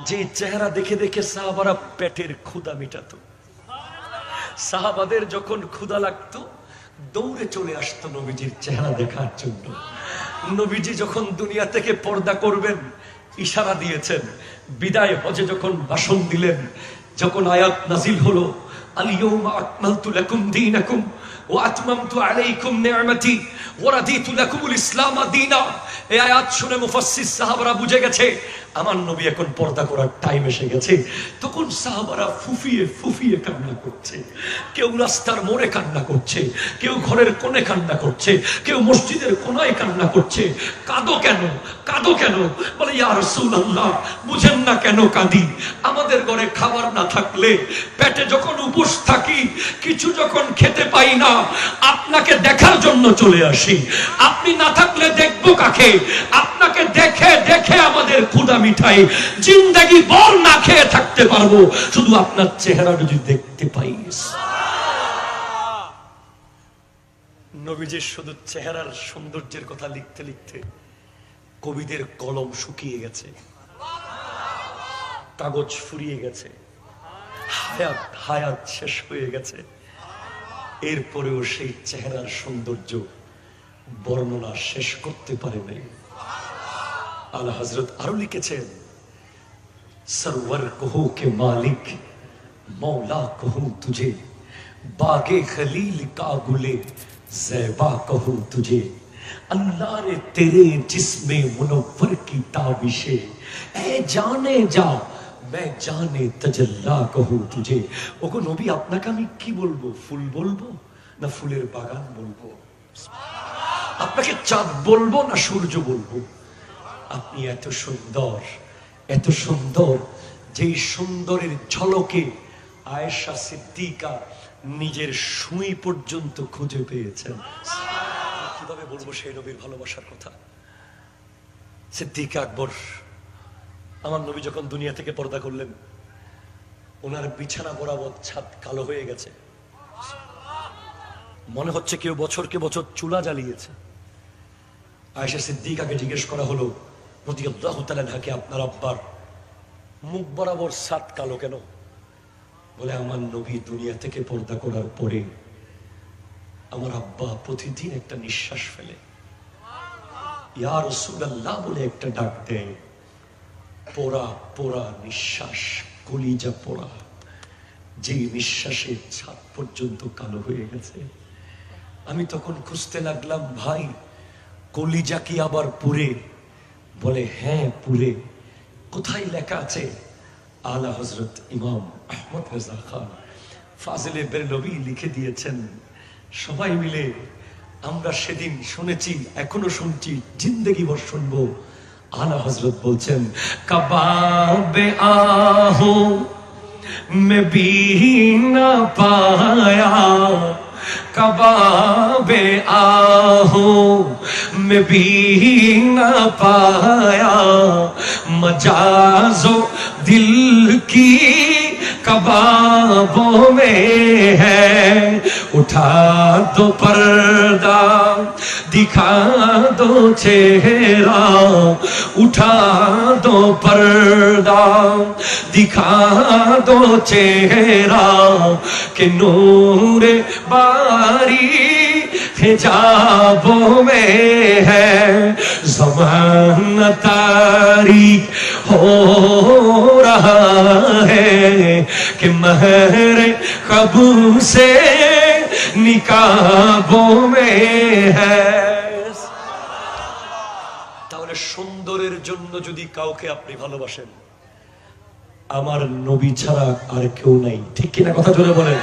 যে চেহারা দেখে দেখে সাহাবারা পেটের ক্ষুধা মিটাতো। সাহাবাদের যখন ক্ষুধা লাগতো দৌড়ে চলে আসতো নবীজির চেহারা দেখার জন্য। নবীজি যখন দুনিয়া থেকে পর্দা করবেন ইশারা দিয়েছেন। বিদায় হজে যখন ভাষণ দিলেন, যখন আয়াত নাজিল হলো, আল ইয়াউমা আকমালতু লাকুম দীনাকুম ওয়া আতমামতু আলাইকুম নি'মাতি ওয়া রাদিতু লাকুমুল ইসলাম দীনা, এই আয়াত শুনে মুফাসসির সাহাবারা বুঝে গেছে আমার নবী এখন পর্দা করার টাইম এসে গেছে। তখন সাহাবারা ফুফিয়ে ফুফিয়ে কান্না করছে। কেউ রাস্তার মোড়ে কান্না করছে, কেউ ঘরের কোণে কান্না করছে, কেউ মসজিদের কোনায় কান্না করছে। কাঁদো কেন, কাঁদো কেন? বলে ইয়া রাসূলুল্লাহ, বুঝেন না কেন কাঁদি? আমাদের ঘরে খাবার না থাকলে, পেটে যখন উপোস থাকি, কিছু যখন খেতে পাই না, আপনাকে দেখার জন্য চলে আসি। আপনি না থাকলে দেখবো কাকে? আপনাকে দেখে দেখে আমাদের ক্ষুধা মিঠাই। জিন্দেগি ভর না খেয়ে থাকতে পারবো শুধু আপনার চেহারা যদি দেখতে পাই। নবীজির শুধু চেহারার সৌন্দর্যের কথা লিখতে লিখতে কবিদের কলম শুকিয়ে গেছে, কাগজ ফুরিয়ে গেছে, হায়াত হায়াত শেষ হয়ে গেছে। এরপরেও সেই চেহারার সৌন্দর্য বর্ণনা শেষ করতে পারে নাই। আলা হযরত আরো লিখেছেন, সরওয়ার কহো কে মালিক মৌলা কহো তুঝে, বাগে খলীল কা গুলে ज़ैबा कहूं तुझे, अल्लाह रे तेरे जिस्मे मुनव्वर की ताबिशे, ए जाने जा मैं जाने तजल्ला कहूं तुझे। ओगो नबी আপনাকে আমি কি বলবো? ফুল বলবো না ফুলের বাগান বলবো? আপনাকে চাঁদ বলবো না সূর্য বলবো? আপনি এত সুন্দর, এত সুন্দর, যেই সুন্দরের ঝলকে আয়েশা সিদ্দিকা নিজের সুই পর্যন্ত খুঁজে পেয়েছেন। কিভাবে বলবো সেই নবীর ভালোবাসার কথা? সিদ্দিকা আকবর, আমার নবী যখন দুনিয়া থেকে পর্দা করলেন, ওনার বিছানা বরাবর ছাদ কালো হয়ে গেছে। মনে হচ্ছে কেউ বছরকে বছর চুলা জ্বালিয়েছে। আয়েশা সিদ্দিকাকে জিজ্ঞেস করা হলো, রাদিয়াল্লাহু তাআলা আনহাকে, আপনার আব্বার মুখ বরাবর ছাদ কালো কেন? বলে, আমার নবী দুনিয়া থেকে পর্দা করার পরে আমার আব্বা প্রতিদিন একটা নিঃশ্বাস ফেলে, ইয়া রাসূলুল্লাহ বলে একটা ডাক দেয়। পোড়া পোড়া নিঃশ্বাস, কলিজা পোড়া, যেই নিঃশ্বাসে ছাদ পর্যন্ত কালো হয়ে গেছে। আমি তখন খুঁজতে লাগলাম, ভাই কলিজা কি আবার পুড়ে? বলে, হ্যাঁ পুড়ে। কোথায় লেখা আছে? আলা হযরত ইমাম আহমদ রেজা খান ফাজিলে বেরলভী লিখে দিয়েছেন। সবাই মিলে আমরা সেদিন শুনেছি, এখনো শুনছি, জিন্দেগি ভর শুনবো। আলা হযরত বলছেন, কবাবে আহো मैं भी ना पाया, कबाबे आहो मैं भी ना पाया, मजाजो दिल की कबाबों में है, उठा दो पर्दा दिखा दो चेहरा, उठा दो पर्दा दिखा दो चेहरा, के नूर बारी हिजाबों में है, ज़माना तारीख हो रहा है कि महर कबू से निकाबों में है। তাহলে সুন্দরের জন্য যদি কাউকে আপনি ভালোবাসেন, আমার নবী ছাড়া আর কেউ নাই। ঠিক কিনা? কথা জোরে বলেন।